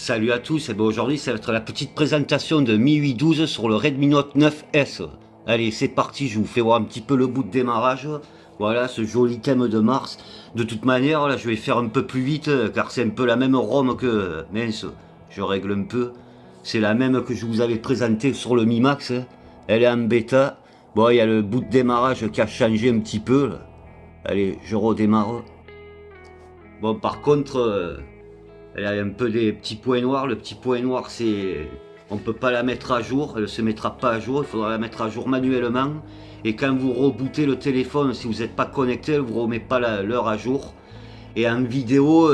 Salut à tous, et ben aujourd'hui ça va être la petite présentation de Mi 812 sur le Redmi Note 9S. Allez, c'est parti, je vous fais voir un petit peu le bout de démarrage. Voilà, ce joli thème de Mars. De toute manière, là je vais faire un peu plus vite, car c'est un peu la même ROM que... Mince, je règle un peu. C'est la même que je vous avais présentée sur le Mi Max. Elle est en bêta. Bon, il y a le bout de démarrage qui a changé un petit peu, là. Allez, je redémarre. Bon, par contre... elle a un peu des petits points noirs. Le petit point noir, c'est... On ne peut pas la mettre à jour. Elle ne se mettra pas à jour. Il faudra la mettre à jour manuellement. Et quand vous rebootez le téléphone, si vous n'êtes pas connecté, elle ne vous remet pas l'heure à jour. Et en vidéo,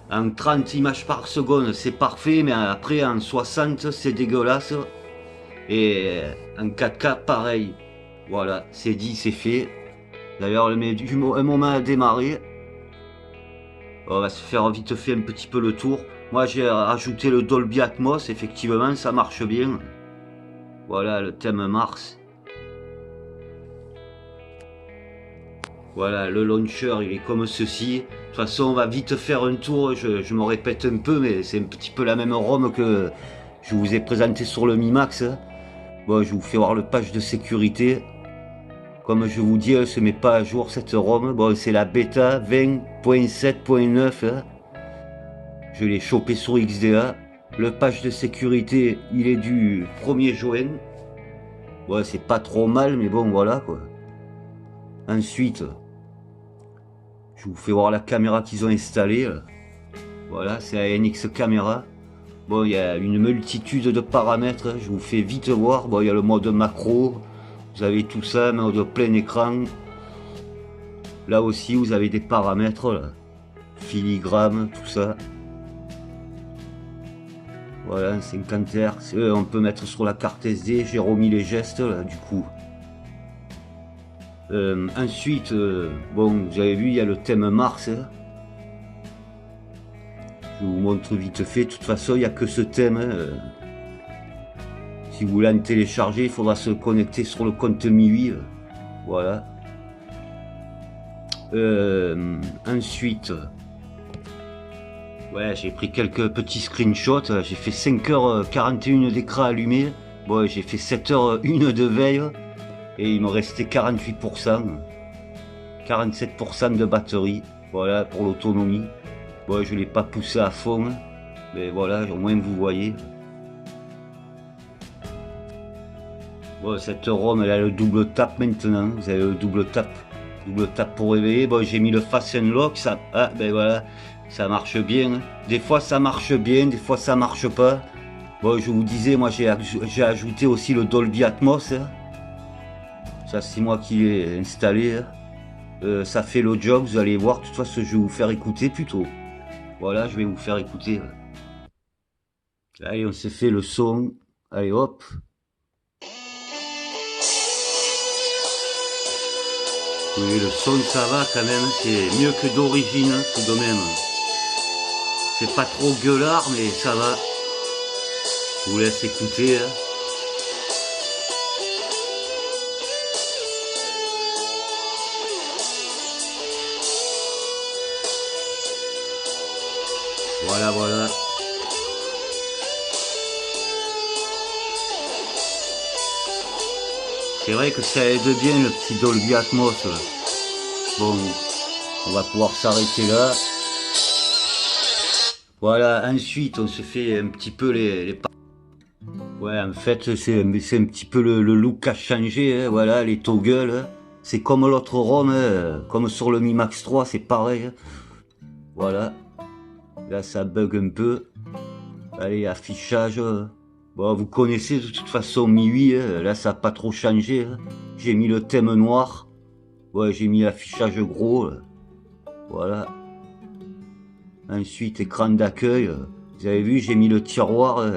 en 30 images par seconde, c'est parfait. Mais après, en 60, c'est dégueulasse. Et en 4K, pareil. Voilà, c'est dit, c'est fait. D'ailleurs, elle met un moment à démarrer. On va se faire vite fait un petit peu le tour. Moi j'ai rajouté le Dolby Atmos, effectivement ça marche bien. Voilà le thème Mars. Voilà le launcher il est comme ceci. De toute façon on va vite faire un tour, je me répète un peu mais c'est un petit peu la même ROM que je vous ai présenté sur le Mi Max. Bon je vous fais voir le page de sécurité. Comme je vous dis, elle ne se met pas à jour cette ROM. Bon c'est la bêta 20.7.9. Je l'ai chopé sur XDA. Le patch de sécurité, il est du 1er juin. Ouais, c'est pas trop mal, mais bon, voilà quoi. Ensuite, je vous fais voir la caméra qu'ils ont installée. Voilà, c'est la NX Camera. Bon, il y a une multitude de paramètres. Je vous fais vite voir. Bon, il y a le mode macro. Vous avez tout ça, mode plein écran. Là aussi, vous avez des paramètres. Là. Filigrane, tout ça. Voilà, 50 Hz, on peut mettre sur la carte SD, j'ai remis les gestes là du coup. Ensuite, bon, vous avez vu, il y a le thème Mars. Hein. Je vous montre vite fait, de toute façon, il n'y a que ce thème. Hein. Si vous voulez en télécharger, il faudra se connecter sur le compte MIUI. Voilà. Ensuite... Ouais, j'ai pris quelques petits screenshots, j'ai fait 5h41 d'écran allumé, bon, j'ai fait 7h01 de veille, et il me restait 48%, 47% de batterie, voilà, pour l'autonomie. Bon, je ne l'ai pas poussé à fond, mais voilà, au moins vous voyez. Bon, cette ROM, elle a le double tap maintenant, vous avez le double tap pour réveiller. Bon, j'ai mis le Fast Unlock, ça, ah, ben voilà. Ça marche bien. Des fois ça marche bien, des fois ça marche pas. Bon, je vous disais, moi j'ai ajouté aussi le Dolby Atmos. Ça c'est moi qui l'ai installé. Ça fait le job, vous allez voir. De toute façon, je vais vous faire écouter plutôt. Voilà, je vais vous faire écouter. Allez, on s'est fait le son. Allez, hop. Oui, le son ça va quand même. C'est mieux que d'origine, tout de même. C'est pas trop gueulard, mais ça va. Je vous laisse écouter. Hein. Voilà, voilà. C'est vrai que ça aide bien le petit Dolby Atmos. Là. Bon, on va pouvoir s'arrêter là. Voilà, ensuite on se fait un petit peu les... Ouais, en fait c'est un petit peu le look qui a changé, hein, voilà, les toggles. Hein. C'est comme l'autre ROM, hein, comme sur le Mi Max 3, c'est pareil. Hein. Voilà, là ça bug un peu. Allez, affichage. Bon, vous connaissez de toute façon MIUI, hein, là ça n'a pas trop changé. Hein. J'ai mis le thème noir. Ouais, j'ai mis l'affichage gros. Voilà. Ensuite, écran d'accueil. Vous avez vu, j'ai mis le tiroir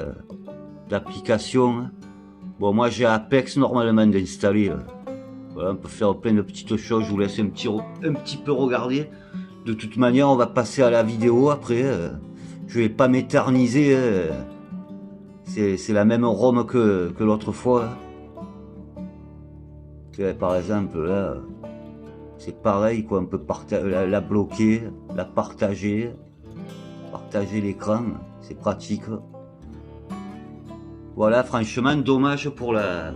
d'application. Hein. Bon, moi j'ai Apex normalement d'installer. Voilà, on peut faire plein de petites choses. Je vous laisse un petit peu regarder. De toute manière, on va passer à la vidéo après. Je vais pas m'éterniser. C'est la même ROM que l'autre fois. Hein. Par exemple, là, c'est pareil, quoi. On peut la bloquer, la partager. partager l'écran, c'est pratique. Voilà, franchement, dommage pour la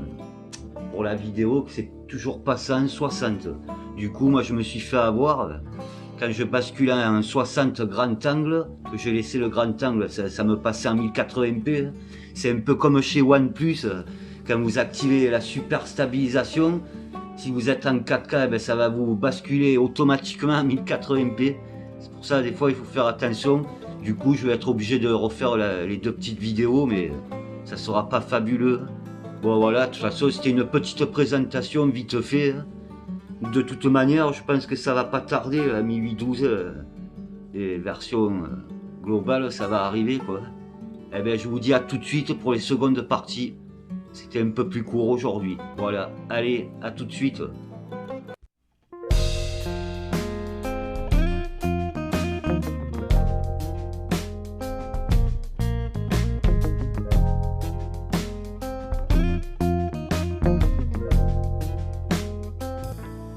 vidéo que c'est toujours passé en 60. Du coup, moi, je me suis fait avoir. Quand je basculais en 60 grand angle, que j'ai laissé le grand angle, ça me passait en 1080p. C'est un peu comme chez OnePlus, quand vous activez la super stabilisation, si vous êtes en 4K, ben ça va vous basculer automatiquement en 1080p. C'est pour ça, des fois, il faut faire attention. Du coup, je vais être obligé de refaire les deux petites vidéos, mais ça sera pas fabuleux. Bon, voilà, de toute façon, c'était une petite présentation vite fait. De toute manière, je pense que ça va pas tarder, la Mi 812, les versions globales, ça va arriver, quoi. Eh bien, je vous dis à tout de suite pour les secondes parties. C'était un peu plus court aujourd'hui. Voilà, allez, à tout de suite.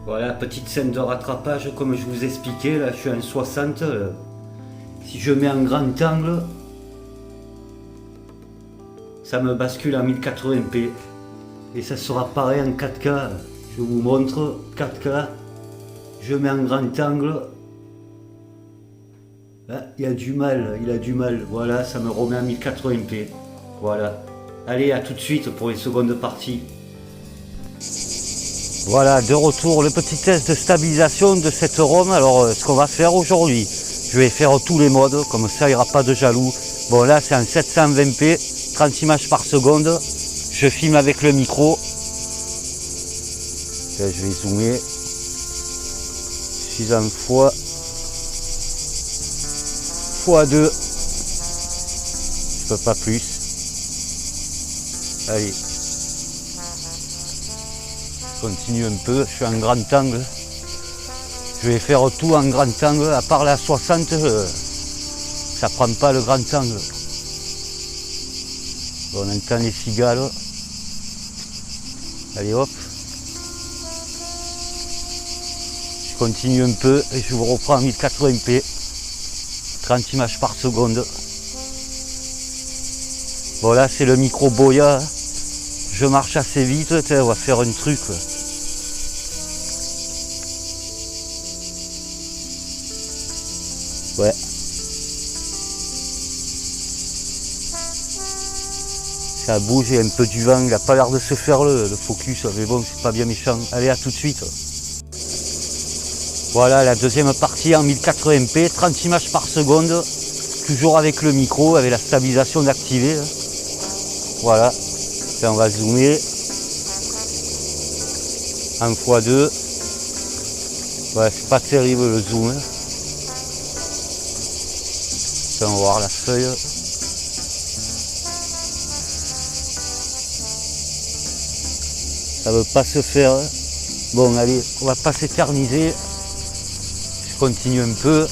Voilà, petite scène de rattrapage comme je vous expliquais, là je suis en 60, si je mets un grand angle, ça me bascule en 1080p, et ça sera pareil en 4K, je vous montre, 4K, je mets un grand angle, là, il a du mal, voilà, ça me remet en 1080p, voilà, allez à tout de suite pour les secondes parties. Voilà, de retour, le petit test de stabilisation de cette ROM. Alors, ce qu'on va faire aujourd'hui, je vais faire tous les modes, comme ça il n'y aura pas de jaloux. Bon, là c'est en 720p, 30 images par seconde. Je filme avec le micro. Là, je vais zoomer. Je suis en x2. Je peux pas plus. Allez. Continue un peu, je suis en grand angle. Je vais faire tout en grand angle, à part la 60, ça prend pas le grand angle. Bon, on entend les cigales. Allez hop. Je continue un peu et je vous reprends en 1080p. 30 images par seconde. Bon là c'est le micro Boya. Je marche assez vite, on va faire un truc. Ouais. Ça bouge, il y a un peu du vent, il n'a pas l'air de se faire le focus, mais bon, c'est pas bien méchant. Allez, à tout de suite. Voilà la deuxième partie en 1080p, 30 images par seconde, toujours avec le micro, avec la stabilisation d'activer. Voilà. On va zoomer en x2. Ouais, c'est pas terrible le zoom. On va voir la feuille. Ça veut pas se faire. Bon, allez, on va pas s'éterniser. Je continue un peu.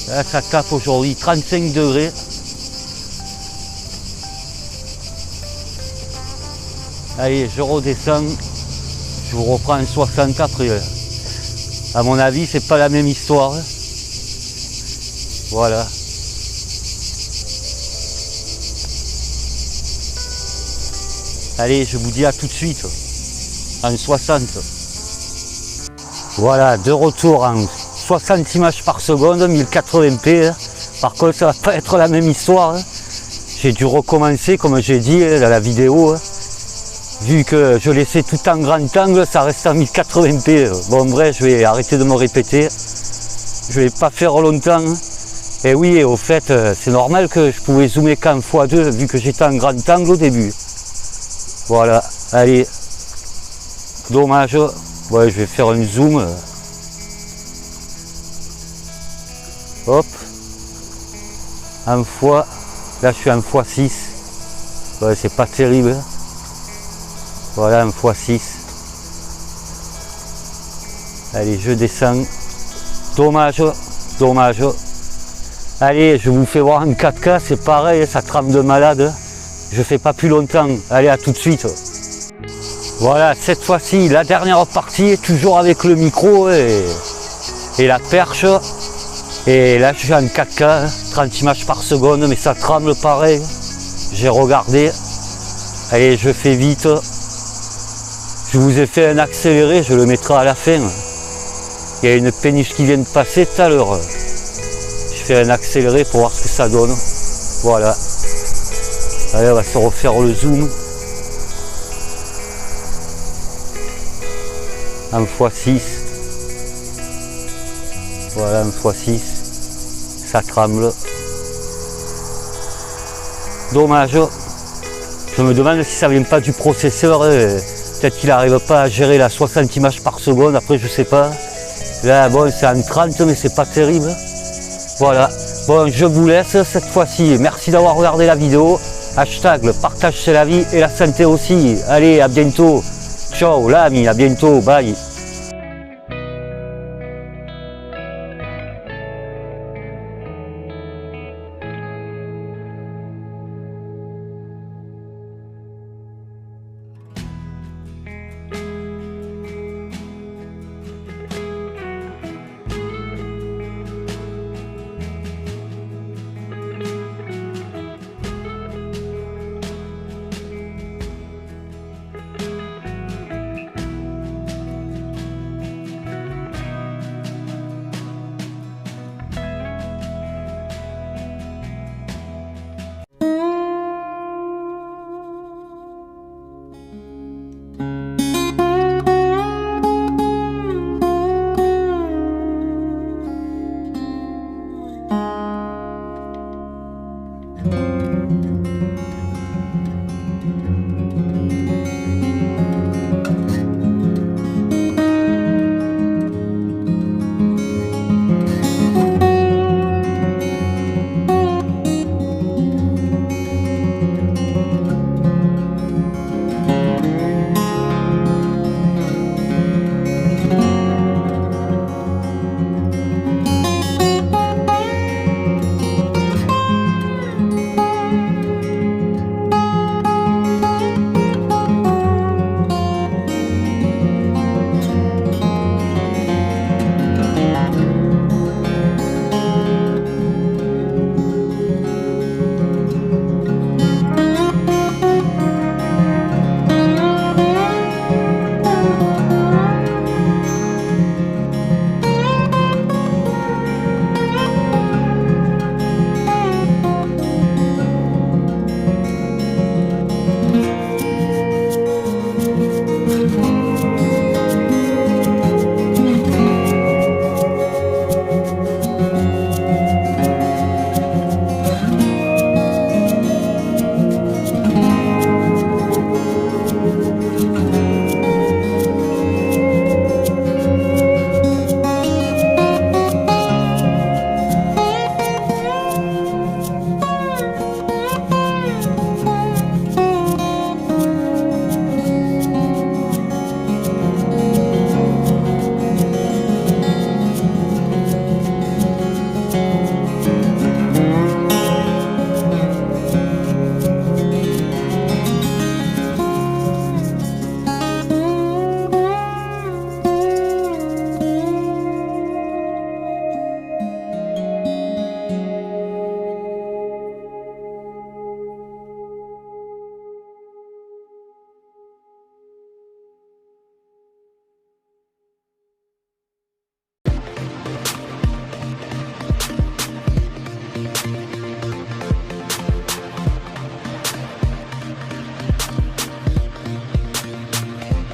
Là, ça tape aujourd'hui 35 degrés. Allez, je redescends. Je vous reprends en 60 après. À mon avis, c'est pas la même histoire. Voilà. Allez, je vous dis à tout de suite. En 60. Voilà, de retour en 60 images par seconde, 1080p. Par contre, ça va pas être la même histoire. J'ai dû recommencer, comme j'ai dit dans la vidéo. Vu que je laissais tout en grand angle, ça reste en 1080p. Bon, bref, je vais arrêter de me répéter. Je vais pas faire longtemps. Et oui, au fait, c'est normal que je pouvais zoomer qu'en x2, vu que j'étais en grand angle au début. Voilà, allez. Dommage. Ouais, je vais faire un zoom. Hop, en fois, là je suis en x6, ouais, c'est pas terrible, voilà, en x6, allez, je descends, dommage, allez, je vous fais voir en 4K, c'est pareil, ça trempe de malade, je fais pas plus longtemps, allez, à tout de suite. Voilà, cette fois-ci, la dernière partie, toujours avec le micro et la perche. Et là, je suis en 4K, 30 images par seconde, mais ça tremble pareil. J'ai regardé. Allez, je fais vite. Je vous ai fait un accéléré, je le mettrai à la fin. Il y a une péniche qui vient de passer tout à l'heure. Je fais un accéléré pour voir ce que ça donne. Voilà. Allez, on va se refaire le zoom. En x6. Voilà, en x6. Ça tremble. Dommage. Je me demande si ça vient pas du processeur. Peut-être qu'il n'arrive pas à gérer la 60 images par seconde. Après, je sais pas. Là, bon, c'est en 30, mais c'est pas terrible. Voilà. Bon, je vous laisse cette fois-ci. Merci d'avoir regardé la vidéo. Hashtag le partage c'est la vie et la santé aussi. Allez, à bientôt. Ciao, l'ami, à bientôt. Bye.